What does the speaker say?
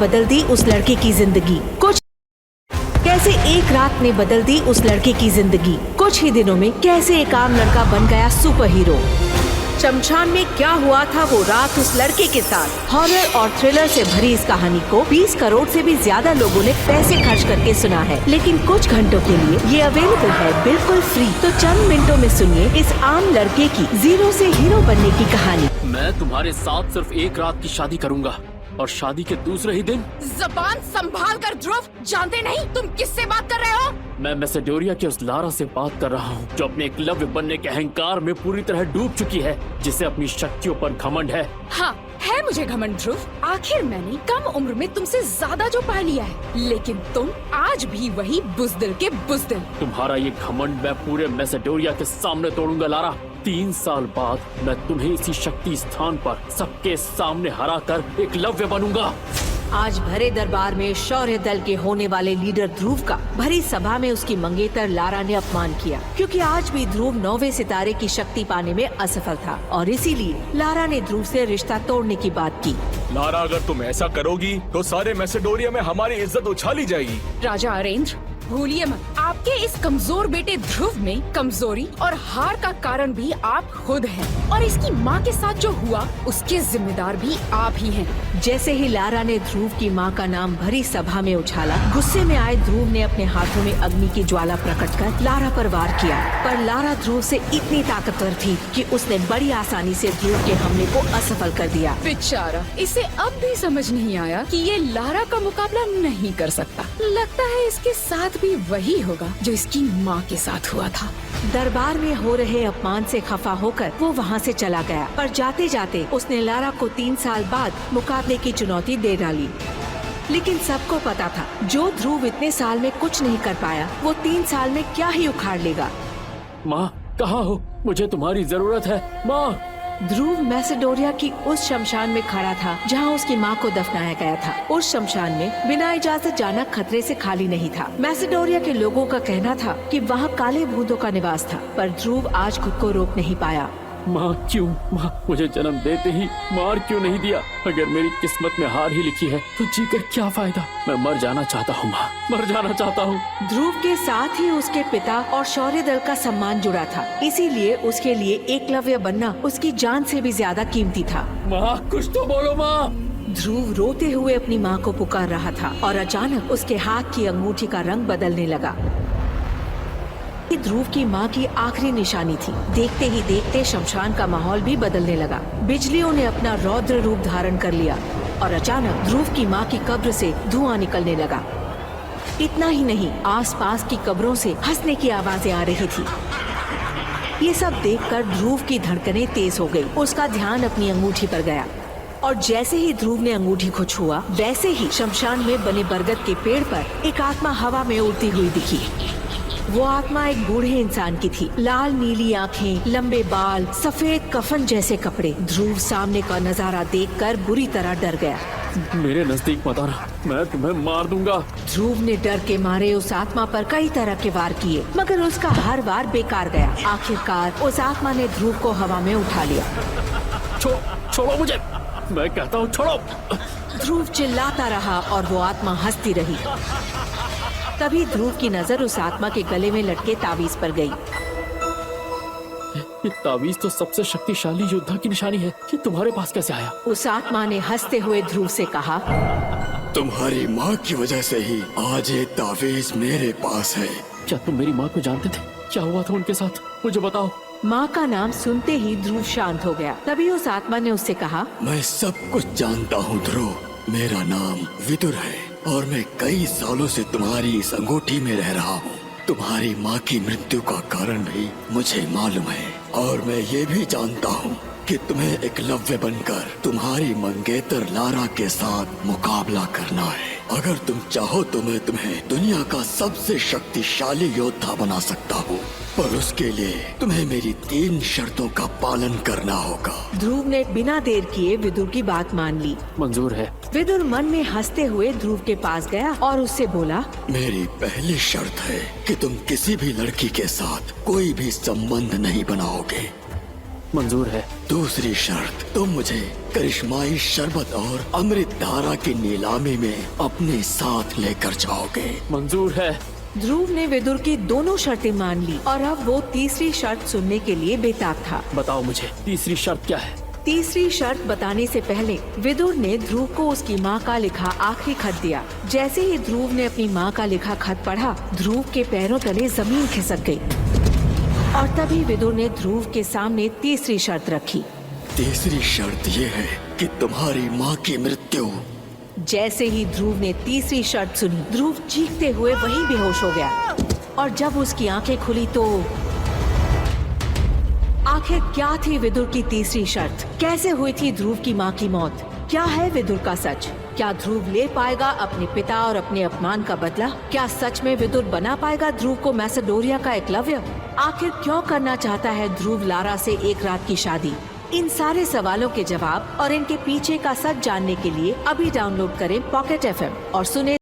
बदल दी उस लड़के की जिंदगी। कैसे एक रात ने बदल दी उस लड़के की जिंदगी। कुछ ही दिनों में कैसे एक आम लड़का बन गया सुपर हीरो। शमशान में क्या हुआ था वो रात उस लड़के के साथ। हॉरर और थ्रिलर से भरी इस कहानी को 20 करोड़ से भी ज्यादा लोगों ने पैसे खर्च करके सुना है, लेकिन कुछ घंटों के लिए ये अवेलेबल है बिल्कुल फ्री। तो चंद मिनटों में सुनिए इस आम लड़के की जीरो से हीरो बनने की कहानी। मैं तुम्हारे साथ सिर्फ एक रात की शादी करूंगा और शादी के दूसरे ही दिन। जबान संभाल कर ध्रुव, जानते नहीं तुम किससे बात कर रहे हो? मैं मैसेडोरिया के उस लारा से बात कर रहा हूँ जो अपने एकलव्य बनने के अहंकार में पूरी तरह डूब चुकी है, जिसे अपनी शक्तियों पर घमंड है। हाँ है मुझे घमंड ध्रुव। आखिर मैंने कम उम्र में तुमसे ज्यादा जो पा लिया है, लेकिन तुम आज भी वही बुज़दिल के बुज़दिल। तुम्हारा ये घमंड मैं पूरे मैसेडोरिया के सामने तोड़ूंगा लारा। 3 साल बाद मैं तुम्हें इसी शक्ति स्थान पर सबके सामने हराकर एकलव्य बनूंगा। आज भरे दरबार में शौर्य दल के होने वाले लीडर ध्रुव का भरी सभा में उसकी मंगेतर लारा ने अपमान किया, क्योंकि आज भी ध्रुव 9वें सितारे की शक्ति पाने में असफल था और इसीलिए लारा ने ध्रुव से रिश्ता तोड़ने की बात की। लारा, अगर तुम ऐसा करोगी तो सारे मैसेडोरिया में हमारी इज्जत उछाली जाएगी। राजा अरेंद्र, भूलिए मत, आपके इस कमजोर बेटे ध्रुव में कमजोरी और हार का कारण भी आप खुद हैं, और इसकी माँ के साथ जो हुआ उसके जिम्मेदार भी आप ही हैं। जैसे ही लारा ने ध्रुव की माँ का नाम भरी सभा में उछाला, गुस्से में आए ध्रुव ने अपने हाथों में अग्नि की ज्वाला प्रकट कर लारा पर वार किया। पर लारा ध्रुव से इतनी ताकतवर थी कि उसने बड़ी आसानी से ध्रुव के हमले को असफल कर दिया। बेचारा, इसे अब भी समझ नहीं आया कि ये लारा का मुकाबला नहीं कर सकता। लगता है इसके साथ भी वही होगा जो इसकी माँ के साथ हुआ था। दरबार में हो रहे अपमान से खफा होकर वो वहाँ से चला गया, पर जाते जाते उसने लारा को 3 साल बाद मुकाबले की चुनौती दे डाली। लेकिन सबको पता था जो ध्रुव इतने साल में कुछ नहीं कर पाया, वो 3 साल में क्या ही उखाड़ लेगा। माँ कहाँ हो? मुझे तुम्हारी जरूरत है माँ। ध्रुव मैसेडोरिया की उस शमशान में खड़ा था जहां उसकी मां को दफनाया गया था। उस शमशान में बिना इजाजत जाना खतरे से खाली नहीं था। मैसेडोरिया के लोगों का कहना था कि वहां काले भूतों का निवास था, पर ध्रुव आज खुद को रोक नहीं पाया। माँ क्यों? माँ मुझे जन्म देते ही मार क्यों नहीं दिया? अगर मेरी किस्मत में हार ही लिखी है तो जीकर क्या फायदा? मैं मर जाना चाहता हूँ माँ, मर जाना चाहता हूँ। ध्रुव के साथ ही उसके पिता और शौर्य दल का सम्मान जुड़ा था, इसीलिए उसके लिए एकलव्य बनना उसकी जान से भी ज्यादा कीमती था। माँ कुछ तो बोलो माँ। ध्रुव रोते हुए अपनी माँ को पुकार रहा था और अचानक उसके हाथ की अंगूठी का रंग बदलने लगा। ध्रुव की माँ की आखिरी निशानी थी। देखते ही देखते शमशान का माहौल भी बदलने लगा। बिजलियों ने अपना रौद्र रूप धारण कर लिया और अचानक ध्रुव की माँ की कब्र से धुआं निकलने लगा। इतना ही नहीं, आसपास की कब्रों से हंसने की आवाजें आ रही थी। ये सब देखकर ध्रुव की धड़कनें तेज हो गई। उसका ध्यान अपनी अंगूठी पर गया और जैसे ही ध्रुव ने अंगूठी को छुआ, वैसे ही शमशान में बने बरगद के पेड़ पर एक आत्मा हवा में उड़ती हुई दिखी। वो आत्मा एक बूढ़े इंसान की थी। लाल नीली आंखें, लंबे बाल, सफेद कफन जैसे कपड़े। ध्रुव सामने का नजारा देखकर बुरी तरह डर गया। मेरे नजदीक मत आना, मैं तुम्हें मार दूंगा। ध्रुव ने डर के मारे उस आत्मा पर कई तरह के वार किए, मगर उसका हर वार बेकार गया। आखिरकार उस आत्मा ने ध्रुव को हवा में उठा लिया। छोड़ो मुझे, मैं कहता हूँ छोड़ो। ध्रुव चिल्लाता रहा और वो आत्मा हंसती रही। तभी ध्रुव की नजर उस आत्मा के गले में लटके तावीज पर गई। ये तावीज तो सबसे शक्तिशाली योद्धा की निशानी है। ये तुम्हारे पास कैसे आया? उस आत्मा ने हंसते हुए ध्रुव से कहा, तुम्हारी माँ की वजह से ही आज ये तावीज मेरे पास है। क्या तुम मेरी माँ को जानते थे? क्या हुआ था उनके साथ? मुझे बताओ। माँ का नाम सुनते ही ध्रुव शांत हो गया। तभी उस आत्मा ने उससे कहा, मैं सब कुछ जानता हूँ ध्रुव। मेरा नाम विदुर है और मैं कई सालों से तुम्हारी इस अंगूठी में रह रहा हूँ। तुम्हारी माँ की मृत्यु का कारण भी मुझे मालूम है और मैं ये भी जानता हूँ कि तुम्हें एकलव्य बनकर तुम्हारी मंगेतर लारा के साथ मुकाबला करना है। अगर तुम चाहो तो मैं तुम्हें दुनिया का सबसे शक्तिशाली योद्धा बना सकता हूँ, पर उसके लिए तुम्हें मेरी 3 शर्तों का पालन करना होगा। ध्रुव ने बिना देर किए विदुर की बात मान ली। मंजूर है। विदुर मन में हंसते हुए ध्रुव के पास गया और उससे बोला, मेरी पहली शर्त है कि तुम किसी भी लड़की के साथ कोई भी संबंध नहीं बनाओगे। मंजूर है। दूसरी शर्त, तुम मुझे करिश्माई शरबत और अमृत धारा की नीलामी में अपने साथ लेकर जाओगे। मंजूर है। ध्रुव ने विदुर की दोनों शर्तें मान ली और अब वो तीसरी शर्त सुनने के लिए बेताब था। बताओ मुझे तीसरी शर्त क्या है? तीसरी शर्त बताने से पहले विदुर ने ध्रुव को उसकी माँ का लिखा आखिरी खत दिया। जैसे ही ध्रुव ने अपनी माँ का लिखा खत पढ़ा, ध्रुव के पैरों तले जमीन खिसक गई। और तभी विदुर ने ध्रुव के सामने तीसरी शर्त रखी। तीसरी शर्त ये है कि तुम्हारी माँ की मृत्यु। जैसे ही ध्रुव ने तीसरी शर्त सुनी, ध्रुव चीखते हुए वहीं बेहोश हो गया। और जब उसकी आंखें खुली तो आखिर क्या थी विदुर की तीसरी शर्त? कैसे हुई थी ध्रुव की माँ की मौत? क्या है विदुर का सच? क्या ध्रुव ले पाएगा अपने पिता और अपने अपमान का बदला? क्या सच में विदुर बना पाएगा ध्रुव को मैसेडोरिया का एकलव्य? आखिर क्यों करना चाहता है ध्रुव लारा से एक रात की शादी? इन सारे सवालों के जवाब और इनके पीछे का सच जानने के लिए अभी डाउनलोड करें पॉकेट FM और सुने